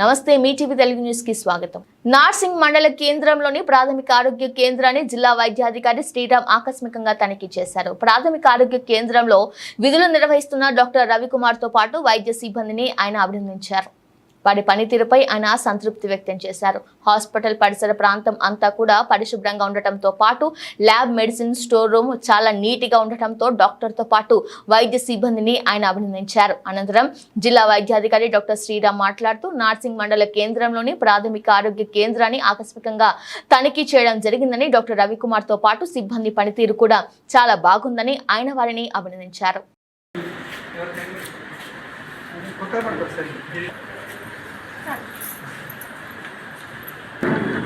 నమస్తే మీ TV Telugu news కి స్వాగతం. నార్సింగ్ మండల కేంద్రంలోని ప్రాథమిక ఆరోగ్య కేంద్రాన్ని జిల్లా వైద్యాధికారి శ్రీరామ్ ఆకస్మికంగా తనిఖీ చేశారు. ప్రాథమిక ఆరోగ్య కేంద్రంలో విధులు నిర్వహిస్తున్న డాక్టర్ రవికుమార్ తో పాటు వైద్య సిబ్బందిని ఆయన అభినందించారు. వారి పనితీరుపై ఆయన సంతృప్తి వ్యక్తం చేశారు. హాస్పిటల్ పరిసర ప్రాంతం అంతా కూడా పరిశుభ్రంగా ఉండటంతో పాటు ల్యాబ్, మెడిసిన్ స్టోర్ రూమ్ చాలా నీట్గా ఉండటంతో డాక్టర్తో పాటు వైద్య సిబ్బందిని ఆయన అభినందించారు. అనంతరం జిల్లా వైద్యాధికారి డాక్టర్ శ్రీరామ్ మాట్లాడుతూ నార్సింగ్ మండల కేంద్రంలోని ప్రాథమిక ఆరోగ్య కేంద్రాన్ని ఆకస్మికంగా తనిఖీ చేయడం జరిగిందని, డాక్టర్ రవికుమార్ తో పాటు సిబ్బంది పనితీరు కూడా చాలా బాగుందని ఆయన వారిని అభినందించారు.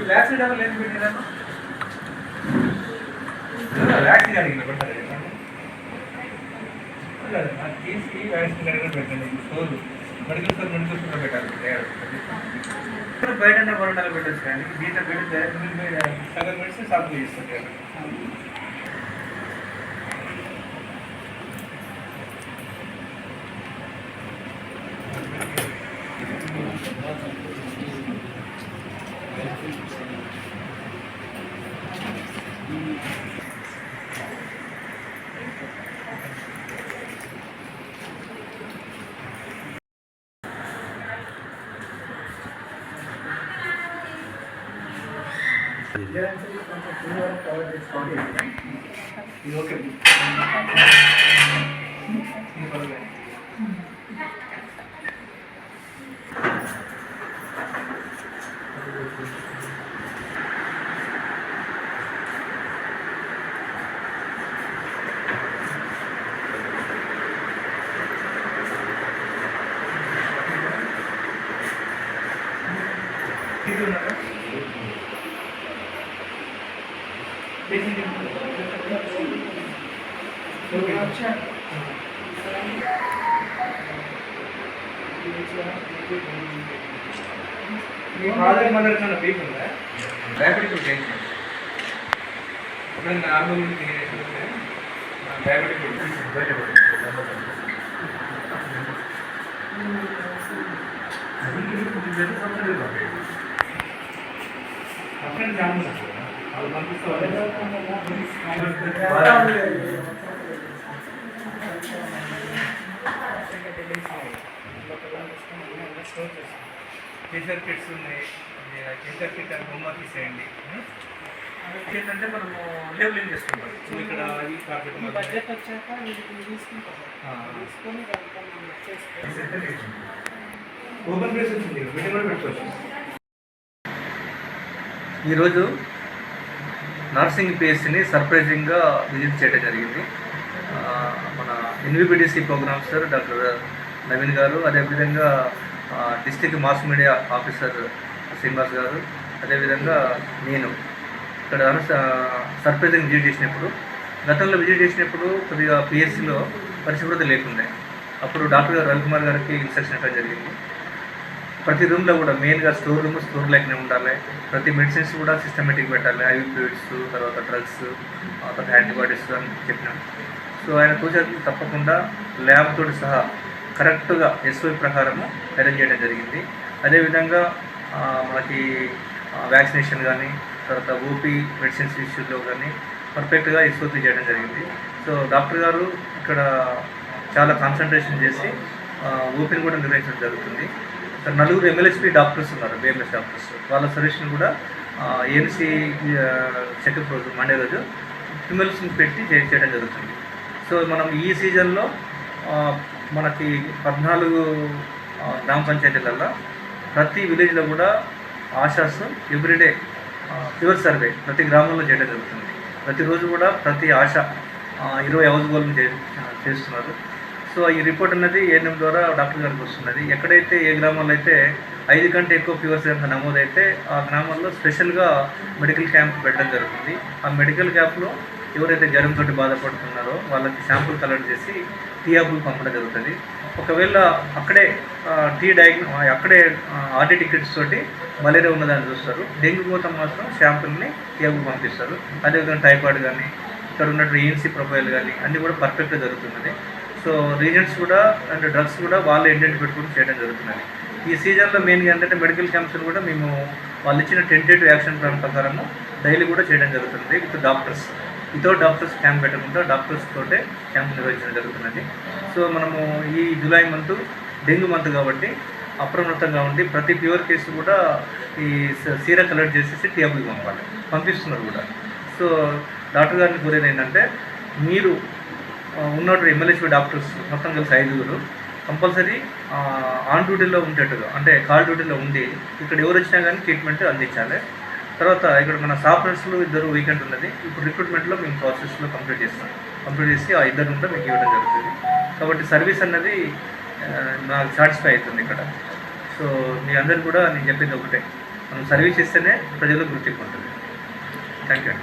వ్యాక్సిన్ డబల్ ఏం పెట్టినాను వ్యాక్సిన్ అడిగిన పెట్టాలి తీసి వ్యాక్సిన్ అడిగిన పెట్టండి. స్టోర్ మెడికల్ స్టోర్ పెట్టాలి. బయట కొరటాలు పెట్టచ్చు కానీ దీంట్లో పెడితే సగం మెడిసిన్ సాగు చేస్తుంది. ఓకే మీ ఫాదర్ మదర్ కన్నా బీపీ ఉందా? డయాబెటిక్ టెన్షన్ అప్పుడు నార్మల్ డయాబెటిక్ అక్కడ జాము వాళ్ళు పంపిస్తారు. టీచర్ కిట్స్ ఉన్నాయి. టీచర్ కిట్ అని హోంవర్క్ ఇచ్చేయండి. ఏంటంటే మనము లేబులింగ్ చేసుకుంటాం. ఇక్కడ బడ్జెట్ వచ్చాక ఓపెన్ ప్లేస్ వచ్చింది, వీటిని కూడా పెట్టుకోవచ్చు. ఈరోజు నార్సింగ్ పిఎస్సిని సర్ప్రైజింగ్గా విజిట్ చేయడం జరిగింది. మన ఎన్విబిడిసి ప్రోగ్రామ్ సార్ డాక్టర్ నవీన్ గారు, అదేవిధంగా district mass media officer Srinivas గారు, అదేవిధంగా నేను ఇక్కడ సర్ప్రైజింగ్ విజిట్ చేసినప్పుడు, గతంలో విజిట్ చేసినప్పుడు కొద్దిగా పిఎస్సిలో పరిశుభ్రత లేకుండే. అప్పుడు డాక్టర్ గారు రవికుమార్ గారికి ఇన్స్ట్రక్షన్ ఇవ్వడం జరిగింది. ప్రతి రూమ్లో కూడా మెయిన్గా స్టోర్ లేకనే ఉండాలి. ప్రతి మెడిసిన్స్ కూడా సిస్టమేటిక్ పెట్టాలి. ఐవి ఫ్లూయిడ్స్, తర్వాత డ్రగ్స్, తర్వాత యాంటీబయాటిక్స్ అని చెప్పినాం. సో ఆయన సూచనలు తప్పకుండా ల్యాబ్ తోటి సహా కరెక్ట్గా ఎస్ఓపి ప్రకారము అరేంజ్ చేయడం జరిగింది. అదేవిధంగా మనకి వ్యాక్సినేషన్ కానీ, తర్వాత ఓపీ మెడిసిన్స్ ఇష్యూలో కానీ పర్ఫెక్ట్గా ఎస్ఓపి చేయడం జరిగింది. సో డాక్టర్ గారు ఇక్కడ చాలా కాన్సన్ట్రేషన్ చేసి ఓపీని కూడా నిర్వహించడం జరుగుతుంది. నలుగురు ఎంఎల్ఎస్పి డాక్టర్స్ ఉన్నారు, బిఎంఎస్ డాక్టర్స్. వాళ్ళ సజెషన్ కూడా ఏఎన్సీ చెకప్ రోజు మండే రోజు ఫిమేల్స్ని పెట్టి చేయడం జరుగుతుంది. సో మనం ఈ సీజన్లో మనకి 14 గ్రామ పంచాయతీలలో ప్రతి విలేజ్లో కూడా ఆశాస్ ఎవ్రీడే ఫీవర్ సర్వే ప్రతి గ్రామంలో చేయడం జరుగుతుంది. ప్రతిరోజు కూడా ప్రతి ఆశ 20 హౌస్ హోల్డ్ని చేస్తున్నారు. సో ఈ రిపోర్ట్ అనేది ఏఎన్ఎం ద్వారా డాక్టర్ గారికి వస్తున్నది. ఎక్కడైతే ఏ గ్రామంలో అయితే 5 కంటే ఎక్కువ ఫీవర్స్ కనుక నమోదైతే ఆ గ్రామాల్లో స్పెషల్గా మెడికల్ క్యాంప్ పెట్టడం జరుగుతుంది. ఆ మెడికల్ క్యాంప్లో ఎవరైతే జ్వరంతో బాధపడుతున్నారో వాళ్ళకి శాంపుల్ కలెక్ట్ చేసి టీఆర్బుల్ పంపడం జరుగుతుంది. ఒకవేళ అక్కడే అక్కడే ఆర్టీ టికెట్స్ తోటి మలేరియా ఉన్నదాన్ని చూస్తారు. డెంగ్యూ కోసం మాత్రం శాంపుల్ని టీఆర్బుల్ పంపిస్తారు. అదేవిధంగా టైఫాయిడ్ కానీ, ఇక్కడ ఉన్నట్టు ఈఎన్సీ ప్రొఫైల్ కానీ అన్నీ కూడా పర్ఫెక్ట్గా జరుగుతున్నది. సో రీజన్స్ కూడా అండ్ డ్రగ్స్ కూడా వాళ్ళు ఇండెంట్ పెట్టుకుని చేయడం జరుగుతున్నది. ఈ సీజన్లో మెయిన్గా ఏంటంటే మెడికల్ క్యాంప్స్ కూడా మేము వాళ్ళు ఇచ్చిన టెంటేటివ్ యాక్షన్ ప్లాన్ ప్రకారము డైలీ కూడా చేయడం జరుగుతుంది వితౌట్ డాక్టర్స్ క్యాంప్ పెట్టకుండా డాక్టర్స్ తోటే క్యాంప్ నిర్వహించడం జరుగుతున్నది. సో మనము ఈ జూలై మంత్ డెంగ్యూ మంత్ కాబట్టి అప్రమత్తంగా ఉండి ప్రతి ప్యూర్ కేసు కూడా ఈ సీరా కలెక్ట్ చేసేసి టీఎంకి పంపిస్తున్నారు కూడా. సో డాక్టర్ గారిని కోరేది ఏంటంటే మీరు ఉన్నట్టు ఎమ్మెల్యేసీ డాక్టర్స్ మొత్తం కలిసి 5 కంపల్సరీ ఆన్ డ్యూటీలో ఉండేట్టుగా, అంటే కాల్ డ్యూటీలో ఉండి ఇక్కడ ఎవరు వచ్చినా కానీ ట్రీట్మెంట్ అందించాలి. తర్వాత ఇక్కడ మన స్టాఫ్ నర్సులు 2 వీకెండ్ ఉన్నది. ఇప్పుడు రిక్రూట్మెంట్లో మేము ప్రాసెస్లో కంప్లీట్ చేసి ఆ 2 ఉంటే మీకు ఇవ్వడం జరుగుతుంది. కాబట్టి సర్వీస్ అన్నది నాకు సాటిస్ఫై అవుతుంది ఇక్కడ. సో మీ అందరికీ కూడా నేను చెప్పింది ఒకటే, మనం సర్వీస్ ఇస్తేనే ప్రజలకు గుర్తింపు ఉంటుంది. Thank you.